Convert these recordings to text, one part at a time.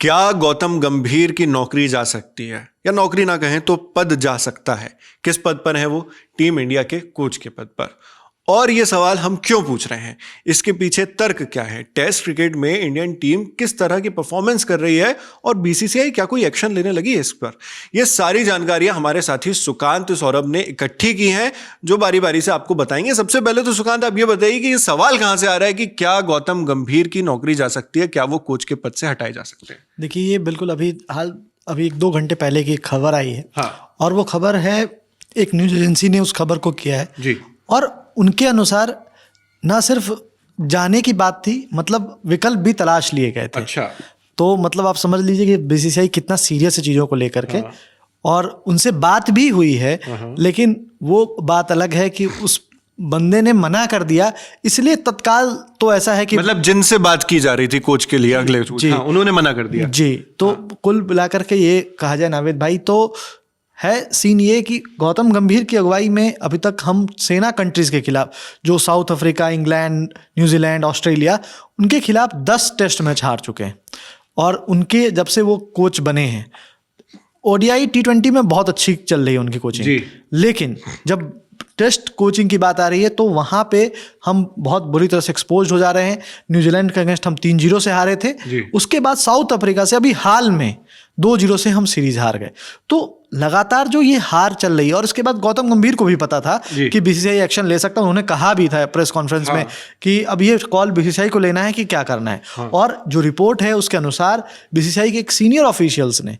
क्या गौतम गंभीर की नौकरी जा सकती है, या नौकरी ना कहें तो पद जा सकता है? किस पद पर है वो? टीम इंडिया के कोच के पद पर। और ये सवाल हम क्यों पूछ रहे हैं, इसके पीछे तर्क क्या है, टेस्ट क्रिकेट में इंडियन टीम किस तरह की परफॉर्मेंस कर रही है, और बीसीसीआई क्या कोई एक्शन लेने लगी है इस पर? ये सारी जानकारियां हमारे साथी सुकांत सौरभ ने इकट्ठी की हैं, जो बारी बारी से आपको बताएंगे। सबसे पहले तो सुकांत, आप ये बताइए कि ये सवाल कहां से आ रहा है कि क्या गौतम गंभीर की नौकरी जा सकती है, क्या वो कोच के पद से हटाए जा सकते हैं? देखिए, ये बिल्कुल अभी 1-2 घंटे पहले की खबर आई है। हाँ। और वो खबर है, एक न्यूज एजेंसी ने उस खबर को किया है जी। और उनके अनुसार ना सिर्फ जाने की बात थी, मतलब विकल्प भी तलाश लिए गए थे। अच्छा। तो मतलब आप समझ लीजिए कि बीसीसीआई कितना सीरियस है चीज़ों को लेकर के। और उनसे बात भी हुई है, लेकिन वो बात अलग है कि उस बंदे ने मना कर दिया, इसलिए तत्काल तो ऐसा है कि मतलब जिनसे बात की जा रही थी कोच के लिए अगले, हाँ, उन्होंने मना कर दिया। जी। तो कुल मिलाकर के ये कहा जाए नावेद भाई, तो है सीन ये कि गौतम गंभीर की अगुवाई में अभी तक हम सेना कंट्रीज के खिलाफ, जो south Africa, England, New Zealand, Australia, उनके खिलाफ 10 टेस्ट मैच हार चुके हैं। और उनके जब से वो कोच बने हैं, ओडीआई T20 में बहुत अच्छी चल रही है उनकी कोचिंग, लेकिन जब टेस्ट कोचिंग की बात आ रही है तो वहाँ पे हम बहुत बुरी तरह से एक्सपोज हो जा रहे हैं। न्यूजीलैंड के अगेंस्ट हम 3-0 से हारे थे, उसके बाद साउथ अफ्रीका से अभी हाल में 2-0 से हम सीरीज हार गए। तो लगातार जो ये हार चल रही है, और इसके बाद गौतम गंभीर को भी पता था कि बीसीसीआई एक्शन ले सकता है। उन्होंने कहा भी था प्रेस कॉन्फ्रेंस में कि अब ये कॉल बीसीसीआई को लेना है कि क्या करना है। और जो रिपोर्ट है उसके अनुसार बीसीसीआई के एक सीनियर ऑफिशियल्स ने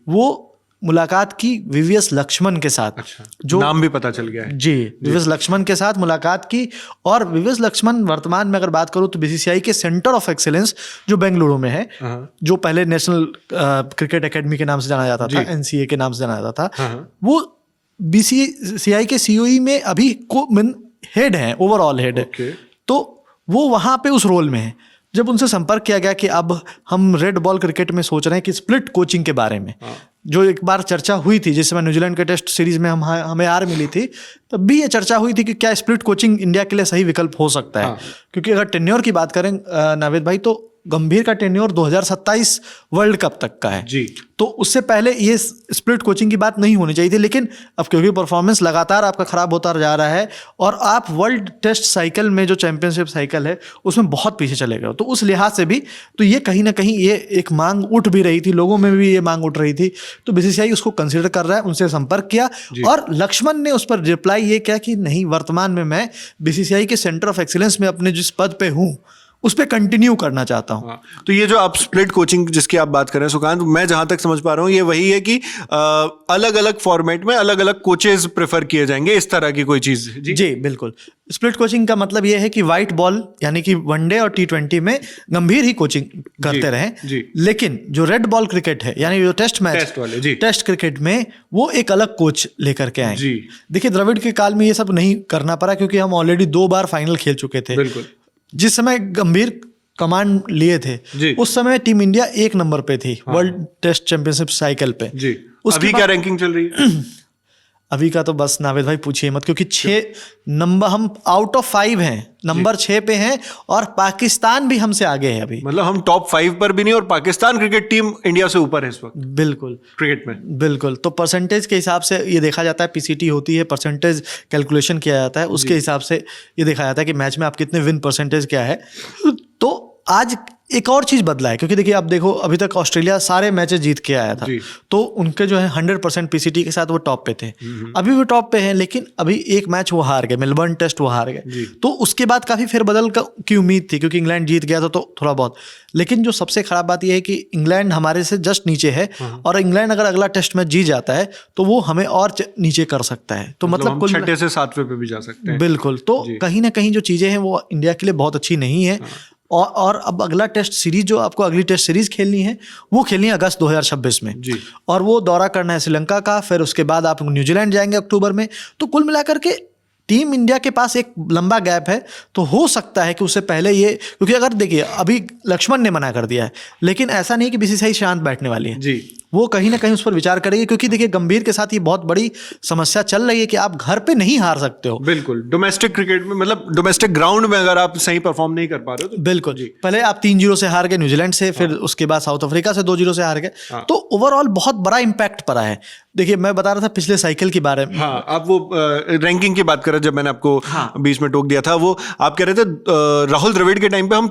वो मुलाकात की वीवीएस लक्ष्मण के साथ। अच्छा, जो नाम भी पता चल गया है। जी, वीवीएस लक्ष्मण के साथ मुलाकात की। और वीवीएस लक्ष्मण वर्तमान में अगर बात करूं तो बीसीसीआई के सेंटर ऑफ एक्सीलेंस जो बेंगलुरु में है, जो पहले नेशनल क्रिकेट एकेडमी के नाम से जाना जाता था, एनसीए के नाम से जाना जाता था, वो बीसीसीआई के सीओई में अभी हेड है, ओवरऑल हेड है। तो वो वहां पे उस रोल में है। जब उनसे संपर्क किया गया कि अब हम रेड बॉल क्रिकेट में सोच रहे हैं कि स्प्लिट कोचिंग के बारे में, जो एक बार चर्चा हुई थी जिस समय न्यूजीलैंड के टेस्ट सीरीज में हमें हार मिली थी, तब भी ये चर्चा हुई थी कि क्या स्प्लिट कोचिंग इंडिया के लिए सही विकल्प हो सकता है। क्योंकि अगर टेन्योर की बात करें नावेद भाई, तो गंभीर का टेन्योर 2027 वर्ल्ड कप तक का है जी। तो उससे पहले ये स्प्लिट कोचिंग की बात नहीं होनी चाहिए थी, लेकिन अब क्योंकि परफॉर्मेंस लगातार आपका खराब होता जा रहा है और आप वर्ल्ड टेस्ट साइकिल में, जो चैंपियनशिप साइकिल है, उसमें बहुत पीछे चले गए, तो उस लिहाज से भी तो ये कहीं ना कहीं ये एक मांग उठ भी रही थी, लोगों में भी ये मांग उठ रही थी। तो बीसीसीआई उसको कंसिडर कर रहा है, उनसे संपर्क किया और लक्ष्मण ने उस पर रिप्लाई ये किया कि नहीं, वर्तमान में मैं बीसीसीआई के सेंटर ऑफ एक्सीलेंस में अपने जिस पद पे हूँ उस पर कंटिन्यू करना चाहता हूँ। तो ये जो आप स्प्लिट कोचिंग जिसकी आप बात कर रहे हैं सुकांत, मैं जहां तक समझ पा रहा हूँ ये वही है कि अलग अलग फॉर्मेट में अलग अलग कोचेज प्रेफर किए जाएंगे, इस तरह की कोई चीज? जी बिल्कुल। स्प्लिट कोचिंग का मतलब ये है कि व्हाइट बॉल यानी कि वनडे और T20 में गंभीर ही कोचिंग करते रहे, लेकिन जो रेड बॉल क्रिकेट है यानी जो टेस्ट मैच, टेस्ट क्रिकेट में वो एक अलग कोच लेकर के आए। देखिए, द्रविड़ के काल में ये सब नहीं करना पड़ा क्योंकि हम ऑलरेडी 2 बार फाइनल खेल चुके थे। जिस समय गंभीर कमांड लिए थे उस समय टीम इंडिया 1 नंबर पे थी वर्ल्ड टेस्ट चैंपियनशिप साइकिल पे। अभी क्या रैंकिंग चल रही है? अभी का तो बस नावेद भाई पूछिए मत, क्योंकि 6 नंबर हम आउट ऑफ 5 हैं, नंबर 6 पे हैं और पाकिस्तान भी हमसे आगे है अभी। मतलब हम टॉप 5 पर भी नहीं और पाकिस्तान क्रिकेट टीम इंडिया से ऊपर है इस वक्त। बिल्कुल, क्रिकेट में बिल्कुल। तो परसेंटेज के हिसाब से ये देखा जाता है, पीसीटी होती है, परसेंटेज कैलकुलेशन किया जाता है, उसके हिसाब से ये देखा जाता है कि मैच में आप कितने विन परसेंटेज क्या है। तो आज एक और चीज़ बदला है, क्योंकि देखिए आप देखो, अभी तक ऑस्ट्रेलिया सारे मैचेस जीत के आया था, तो उनके जो है 100% पीसीटी के साथ वो टॉप पे थे। अभी वो टॉप पे हैं, लेकिन अभी एक मैच वो हार गए, मेलबर्न टेस्ट वो हार गए। तो उसके बाद काफ़ी फेरबदल की उम्मीद थी, क्योंकि इंग्लैंड जीत गया था तो थोड़ा बहुत। लेकिन जो सबसे खराब बात यह है कि इंग्लैंड हमारे से जस्ट नीचे है, और इंग्लैंड अगर अगला टेस्ट मैच जीत जाता है तो वो हमें और नीचे कर सकता है। तो मतलब 6 से 7वें पे भी जा सकते हैं। बिल्कुल। तो कहीं ना कहीं जो चीज़ें हैं वो इंडिया के लिए बहुत अच्छी नहीं है। और अब अगला टेस्ट सीरीज, जो आपको अगली टेस्ट सीरीज खेलनी है, वो खेलनी है अगस्त 2026 में और वो दौरा करना है श्रीलंका का। फिर उसके बाद आप न्यूजीलैंड जाएंगे अक्टूबर में। तो कुल मिलाकर के टीम इंडिया के पास एक लंबा गैप है। तो हो सकता है कि उससे पहले ये, क्योंकि अगर देखिए अभी लक्ष्मण ने मना कर दिया है, लेकिन ऐसा नहीं कि बीसीसीआई शांत बैठने वाली है। वो कहीं ना कहीं उस पर विचार करेगी, क्योंकि देखिए गंभीर के साथ ये बहुत बड़ी समस्या चल रही है कि आप घर पे नहीं हार सकते हो। बिल्कुल, डोमेस्टिक क्रिकेट में, मतलब डोमेस्टिक ग्राउंड में अगर आप सही परफॉर्म नहीं कर पा रहे हो तो बिल्कुल, पहले आप 3-0 से हार गए न्यूजीलैंड से, फिर उसके बाद साउथ अफ्रीका से 2-0 से हार गए, तो ओवरऑल बहुत बड़ा इंपैक्ट पड़ा है। देखिए मैं बता रहा था पिछले साइकिल के बारे में। हाँ, आप वो रैंकिंग की बात कर रहे, जब मैंने आपको बीच में टोक दिया था, वो आप कह रहे थे राहुल द्रविड़ के टाइम पे हम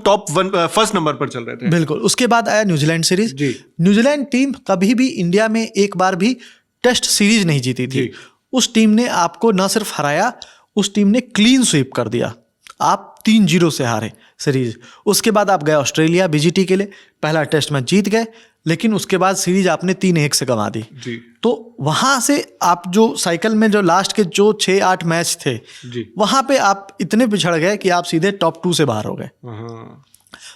फर्स्ट नंबर पर चल रहे थे। बिल्कुल, उसके बाद आया न्यूजीलैंड सीरीज। न्यूजीलैंड टीम कभी भी इंडिया में एक बार भी टेस्ट सीरीज नहीं जीती थी। उस टीम ने आपको न सिर्फ हराया, उस टीम ने क्लीन स्वीप कर दिया। आप 3-0 से हारे सीरीज। उसके बाद आप गए ऑस्ट्रेलिया बीजीटी के लिए, पहला टेस्ट मैच जीत गए, लेकिन उसके बाद सीरीज आपने 3-1 से गंवा दी। तो वहां से आप जो साइकिल में जो लास्ट के जो 6-8 मैच थे, वहां पे आप इतने पिछड़ गए कि आप सीधे टॉप 2 से बाहर हो गए।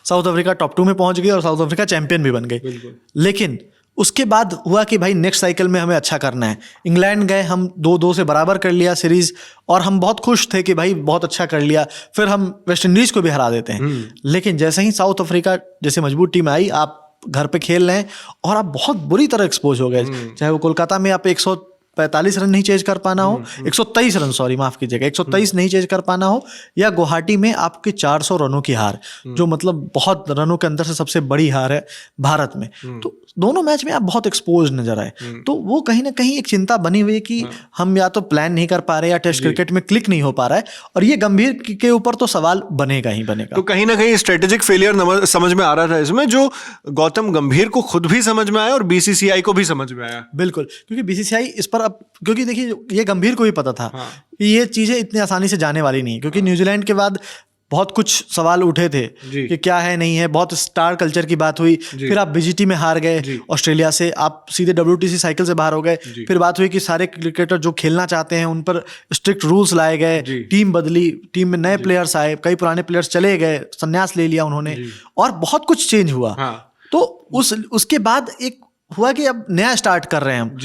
साउथ अफ्रीका टॉप 2 में पहुंच गई और साउथ अफ्रीका चैंपियन भी बन गई। लेकिन उसके बाद हुआ कि भाई नेक्स्ट साइकिल में हमें अच्छा करना है। इंग्लैंड गए, हम 2-2 से बराबर कर लिया सीरीज, और हम बहुत खुश थे कि भाई बहुत अच्छा कर लिया, फिर हम वेस्ट इंडीज को भी हरा देते हैं। लेकिन जैसे ही साउथ अफ्रीका जैसे मजबूत टीम आई, आप घर पे खेल रहे हैं और आप बहुत बुरी तरह एक्सपोज हो गए। चाहे वो कोलकाता में आप 145 रन नहीं चेज कर पाना हो, 123 रन, सॉरी माफ कीजिएगा, 123 नहीं चेज कर पाना हो, या गुवाहाटी में आपकी 400 रनों की हार, जो मतलब बहुत रनों के अंदर से सबसे बड़ी हार है भारत में। तो दोनों मैच में आप बहुत एक्सपोज नजर आए। तो वो कहीं ना कहीं एक चिंता बनी हुई है कि हम या तो प्लान नहीं कर पा रहे या टेस्ट क्रिकेट में क्लिक नहीं हो पा रहा है, और ये गंभीर के ऊपर तो सवाल बनेगा ही बनेगा। तो कहीं ना कहीं स्ट्रेटेजिक फेलियर समझ में आ रहा था इसमें, जो गौतम गंभीर को खुद भी समझ में आया और बीसीसीआई को भी समझ में आया। बिल्कुल, क्योंकि बीसीसीआई इस पर अब, क्योंकि देखिए ये गंभीर को भी पता था कि ये चीजें इतनी आसानी से जाने वाली नहीं, क्योंकि न्यूजीलैंड के बाद बहुत कुछ सवाल उठे थे कि क्या है नहीं है, बहुत स्टार कल्चर की बात हुई, फिर आप बीजीटी में हार गए ऑस्ट्रेलिया से, आप सीधे WTC साइकिल से बाहर हो गए, फिर बात हुई कि सारे क्रिकेटर जो खेलना चाहते हैं उन पर स्ट्रिक्ट रूल्स लाए गए, टीम बदली, टीम में नए प्लेयर्स आए, कई पुराने प्लेयर्स चले गए, संन्यास ले लिया उन्होंने, और बहुत कुछ चेंज हुआ। तो उसके बाद एक हुआ कि अब नया स्टार्ट कर रहे हैं हम,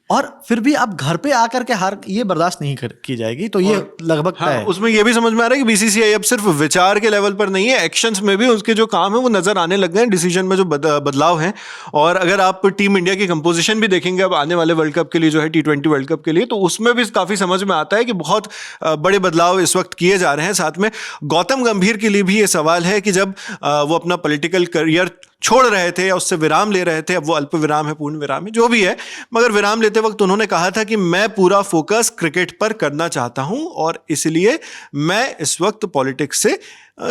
और फिर भी अब घर पे आकर के हार ये बर्दाश्त नहीं की जाएगी, तो ये लगभग तय है। उसमें ये भी समझ में आ रहा है कि बीसीसीआई अब सिर्फ विचार के लेवल पर नहीं है, एक्शंस में भी उसके जो काम है वो नजर आने लग गए हैं, डिसीजन में जो बदलाव हैं। और अगर आप टीम इंडिया की कंपोजिशन भी देखेंगे अब आने वाले वर्ल्ड कप के लिए, जो है T20 वर्ल्ड कप के लिए, तो उसमें भी काफी समझ में आता है कि बहुत बड़े बदलाव इस वक्त किए जा रहे हैं। साथ में गौतम गंभीर के लिए भी ये सवाल है कि जब वो अपना पॉलिटिकल करियर छोड़ रहे थे या उससे विराम ले रहे थे, अब वो अल्प विराम है, पूर्ण विराम है, जो भी है, मगर विराम लेते वक्त उन्होंने कहा था कि मैं पूरा फोकस क्रिकेट पर करना चाहता हूं और इसलिए मैं इस वक्त पॉलिटिक्स से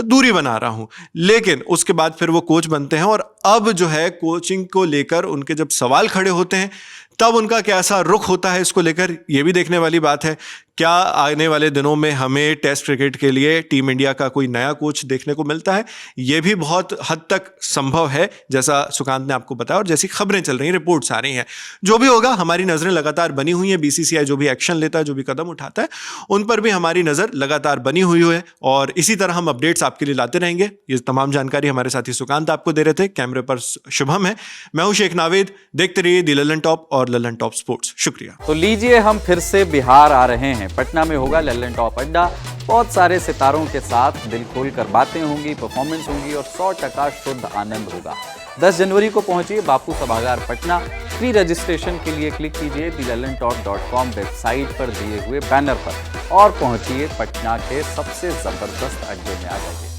दूरी बना रहा हूं। लेकिन उसके बाद फिर वो कोच बनते हैं, और अब जो है कोचिंग को लेकर उनके जब सवाल खड़े होते हैं, तब उनका कैसा रुख होता है इसको लेकर, ये भी देखने वाली बात है। क्या आने वाले दिनों में हमें टेस्ट क्रिकेट के लिए टीम इंडिया का कोई नया कोच देखने को मिलता है, ये भी बहुत हद तक संभव है, जैसा सुकांत ने आपको बताया और जैसी खबरें चल रही हैं, रिपोर्ट्स आ रही हैं। जो भी होगा, हमारी नज़रें लगातार बनी हुई हैं। बीसीसीआई जो भी एक्शन लेता है, जो भी कदम उठाता है, उन पर भी हमारी नज़र लगातार बनी हुई है, और इसी तरह हम अपडेट्स आपके लिए लाते रहेंगे। ये तमाम जानकारी हमारे साथी सुकांत आपको दे रहे थे, कैमरे पर शुभम है, मैं हूं शेख नावेद। देखते रहिए दी ललन टॉप और ललन टॉप स्पोर्ट्स। शुक्रिया। तो लीजिए, हम फिर से बिहार आ रहे हैं। पटना में होगा ललन टॉप अड्डा। बहुत सारे सितारों के साथ दिल खोलकर बातें होंगी, परफॉर्मेंस होंगी और 100% शुद्ध आनंद होगा। 10 जनवरी को पहुंचिए बापू सभागार पटना। फ्री रजिस्ट्रेशन के लिए क्लिक कीजिए thelalantop.com वेबसाइट पर दिए हुए बैनर पर और पहुंचिए पटना के सबसे जबरदस्त अड्डे में। आ जाइए।